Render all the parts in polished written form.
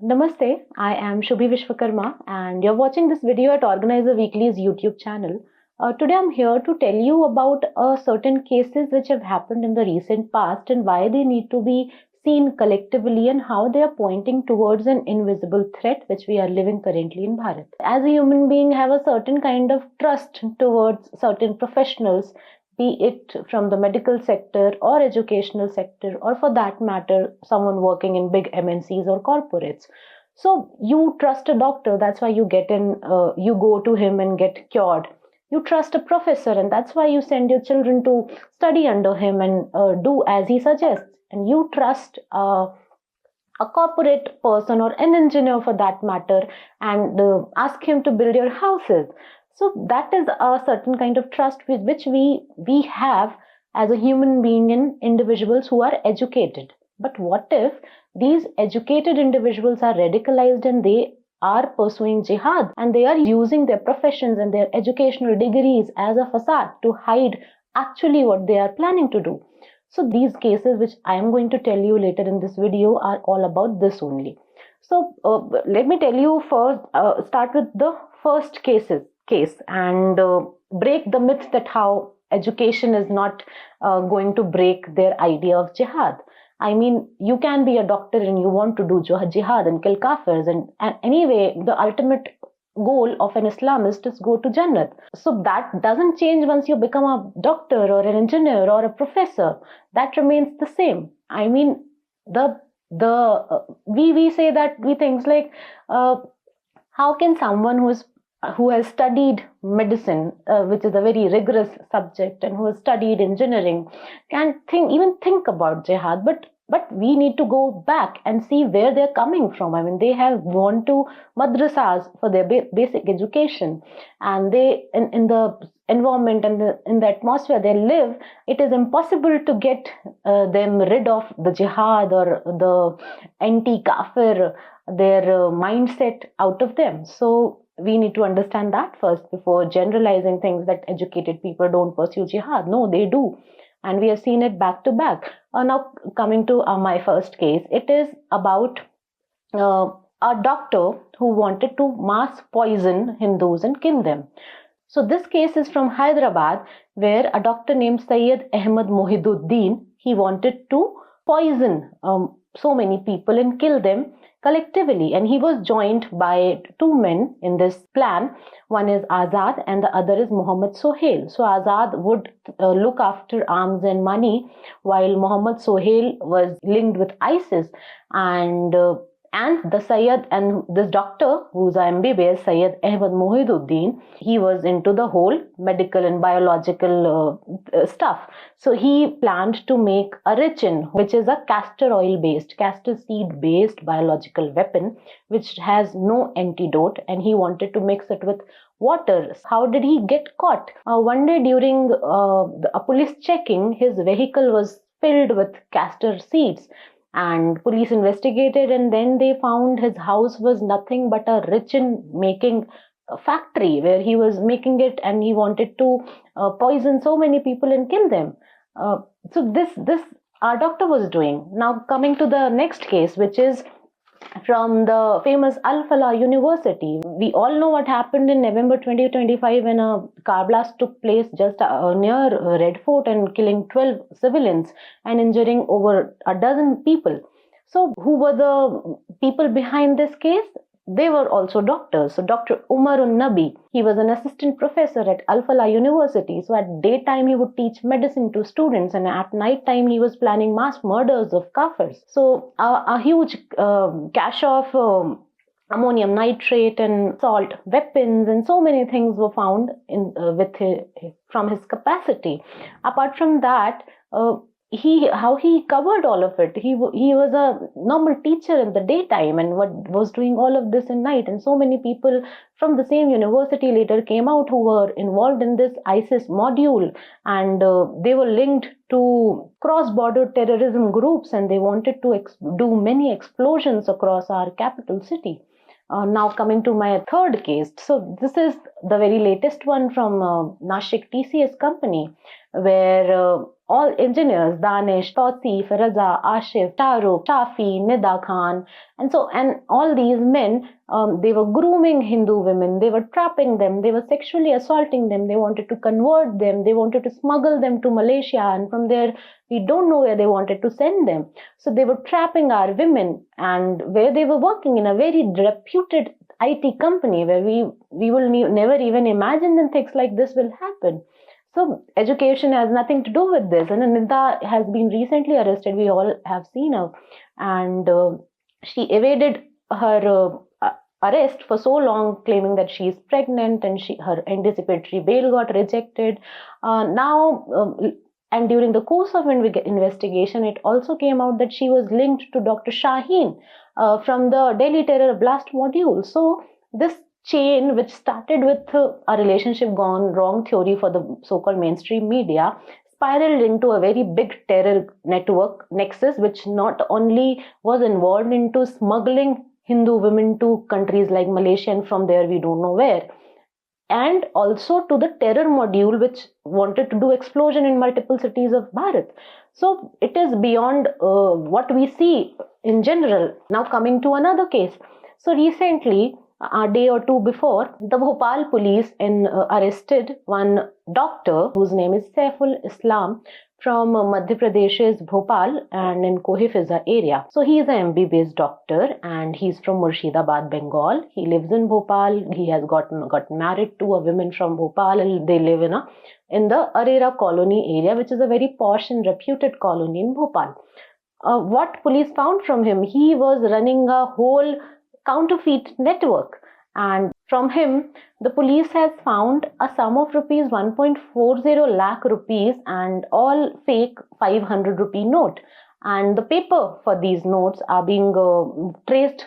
Namaste, I am Shubhi Vishwakarma and you're watching this video at Organiser Weekly's YouTube channel. Today I'm here to tell you about certain cases which have happened in the recent past and why they need to be seen collectively and how they are pointing towards an invisible threat which we are living currently in Bharat. As a human being, have a certain kind of trust towards certain professionals, be it from the medical sector or educational sector, or for that matter, someone working in big MNCs or corporates. So you trust a doctor, that's why you you go to him and get cured. You trust a professor, and that's why you send your children to study under him and do as he suggests. And you trust a corporate person or an engineer for that matter and ask him to build your houses. So that is a certain kind of trust with which we have as a human being in individuals who are educated. But what if these educated individuals are radicalized and they are pursuing jihad and they are using their professions and their educational degrees as a facade to hide actually what they are planning to do? So these cases which I am going to tell you later in this video are all about this only. So let me tell you first, start with the first case and break the myth that how education is not going to break their idea of jihad. I mean, you can be a doctor and you want to do jihad and kill kafirs, and anyway, the ultimate goal of an Islamist is go to Jannat. So that doesn't change once you become a doctor or an engineer or a professor. That remains the same. I mean, we say that we things like how can someone who has studied medicine, which is a very rigorous subject, and who has studied engineering, can think about jihad, but we need to go back and see where they're coming from. I mean, they have gone to madrasas for their basic education, and they in the environment and in the atmosphere they live, it is impossible to get them rid of the jihad or the anti-kafir, their mindset out of them. So we need to understand that first before generalizing things that educated people don't pursue jihad. No, they do. And we have seen it back to back. Now coming to my first case, it is about a doctor who wanted to mass poison Hindus and kill them. So this case is from Hyderabad, where a doctor named Syed Ahmad Mohiduddin, he wanted to poison so many people and kill them collectively, and he was joined by two men in this plan. One is Azad and the other is Muhammad Sohail. So Azad would look after arms and money, while Muhammad Sohail was linked with ISIS, and the Syed and this doctor, who's an MBBS, Syed Ahmad Mohiduddin, he was into the whole medical and biological stuff. So he planned to make a ricin, which is a castor seed based biological weapon, which has no antidote, and he wanted to mix it with water. How did he get caught? One day during a police checking, his vehicle was filled with castor seeds. And police investigated, and then they found his house was nothing but a ricin making factory where he was making it, and he wanted to poison so many people and kill them. So this our doctor was doing. Now coming to the next case, which is from the famous Al-Falah University. We all know what happened in November 2025 when a car blast took place just near Red Fort and killing 12 civilians and injuring over a dozen people. So who were the people behind this case? They were also doctors. So Dr. Umarun Nabi, he was an assistant professor at Al-Falah University. So at daytime he would teach medicine to students, and at night time he was planning mass murders of kafirs. So a huge cache of ammonium nitrate and salt weapons and so many things were found from his capacity. Apart from that, how he covered all of it. He was a normal teacher in the daytime and was doing all of this in night. And so many people from the same university later came out who were involved in this ISIS module, and they were linked to cross-border terrorism groups, and they wanted to do many explosions across our capital city. Now coming to my third case. So this is the very latest one from Nashik TCS company, where all engineers, Danish, Tausif, Raza, Ashif, Taruk, Shafi, Nida Khan, and all these men, they were grooming Hindu women, they were trapping them, they were sexually assaulting them, they wanted to convert them, they wanted to smuggle them to Malaysia, and from there we don't know where they wanted to send them. So they were trapping our women, and where they were working in a very reputed IT company where we will never even imagine that things like this will happen. So education has nothing to do with this. And Nida has been recently arrested. We all have seen her, and she evaded her arrest for so long, claiming that she is pregnant, and her anticipatory bail got rejected. And during the course of investigation, it also came out that she was linked to Dr. Shaheen from the Delhi Terror Blast module. So this chain, which started with a relationship gone wrong theory for the so-called mainstream media, spiraled into a very big terror network nexus, which not only was involved into smuggling Hindu women to countries like Malaysia, and from there we don't know where, and also to the terror module, which wanted to do explosion in multiple cities of Bharat. So it is beyond what we see in general. Now coming to another case. So recently, a day or two before, the Bhopal police arrested one doctor whose name is Saiful Islam from Madhya Pradesh's Bhopal and in Kohifiza area. So he is an MB-based doctor, and he's from Murshidabad, Bengal. He lives in Bhopal. He has gotten married to a woman from Bhopal, and they live in the Arera colony area, which is a very posh and reputed colony in Bhopal. What police found from him? He was running a whole counterfeit network, and from him the police has found a sum of rupees 1.40 lakh rupees and all fake 500 rupee note, and the paper for these notes are being traced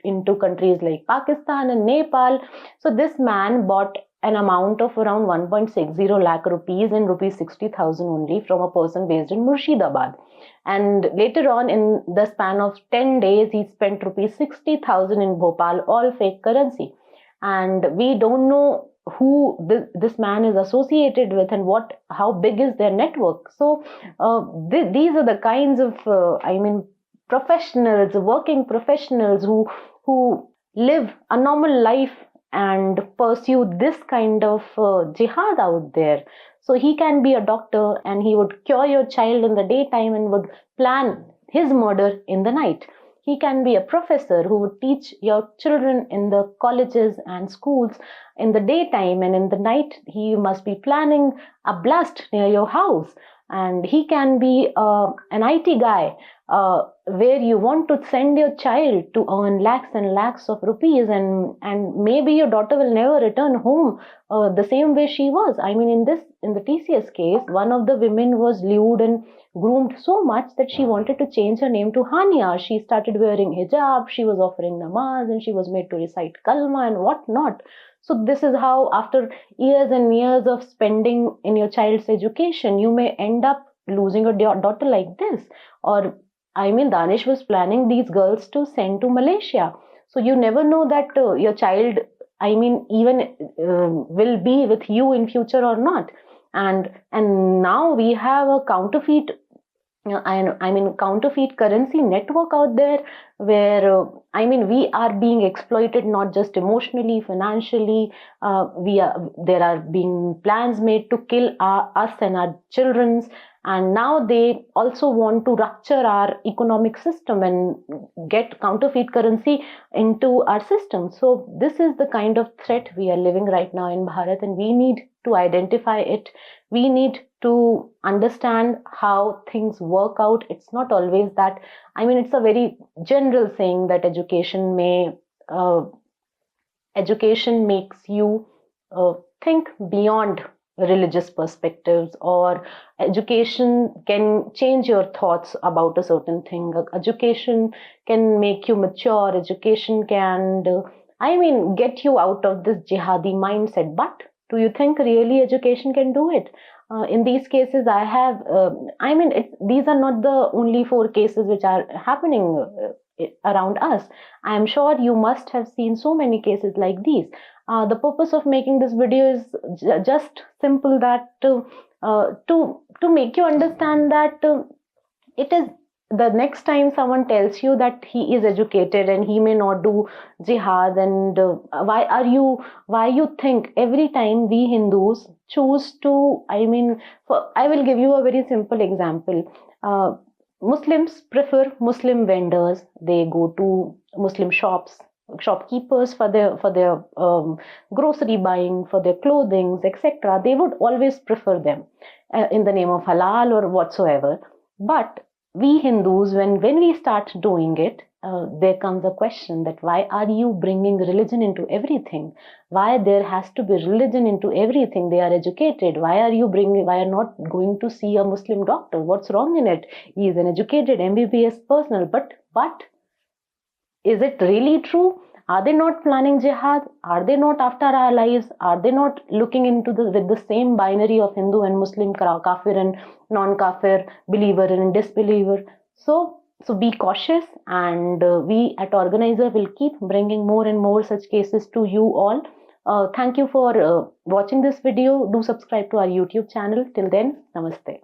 into countries like Pakistan and Nepal. So this man bought an amount of around 1.60 lakh rupees in rupees 60,000 only from a person based in Murshidabad. And later on, in the span of 10 days, he spent rupees 60,000 in Bhopal, all fake currency. And we don't know who this man is associated with and how big is their network. So these are the kinds of, professionals, working professionals who live a normal life and pursue this kind of jihad out there. So he can be a doctor and he would cure your child in the daytime and would plan his murder in the night. He can be a professor who would teach your children in the colleges and schools in the daytime, and in the night he must be planning a blast near your house. And he can be an IT guy where you want to send your child to earn lakhs and lakhs of rupees, and maybe your daughter will never return home the same way she was. I mean, in the TCS case, one of the women was lewd and groomed so much that she wanted to change her name to Hania. She started wearing hijab, she was offering namaz, and she was made to recite kalma and whatnot. So this is how, after years and years of spending in your child's education, you may end up losing a daughter like this. Or, Danish was planning these girls to send to Malaysia. So you never know that your child, will be with you in future or not. And now we have a counterfeit currency network out there where we are being exploited, not just emotionally, financially. There are being plans made to kill us and our children's, and now they also want to rupture our economic system and get counterfeit currency into our system. So this is the kind of threat we are living right now in Bharat, and we need to identify it. We need to understand how things work out. It's not always that, it's a very general saying that education makes you think beyond religious perspectives, or education can change your thoughts about a certain thing. Education can make you mature. Education can, get you out of this jihadi mindset. But do you think really education can do it? In these cases, I have, these are not the only 4 cases which are happening around us. I am sure you must have seen so many cases like these. The purpose of making this video is just simple, that to make you understand that it is the next time someone tells you that he is educated and he may not do jihad, and why you think every time we Hindus choose to, I mean, I will give you a very simple example. Muslims prefer Muslim vendors. They go to Muslim shopkeepers for their grocery buying, for their clothing, etc. They would always prefer them in the name of halal or whatsoever. But we Hindus, when we start doing it, there comes a question that why are you bringing religion into everything? Why there has to be religion into everything? They are educated. Why are not going to see a Muslim doctor? What's wrong in it? He is an educated MBBS personnel. But is it really true? Are they not planning jihad? Are they not after our lives? Are they not looking into with the same binary of Hindu and Muslim, kafir and non-kafir, believer and disbeliever? So be cautious, and we at Organiser will keep bringing more and more such cases to you all. Thank you for watching this video. Do subscribe to our YouTube channel. Till then, namaste.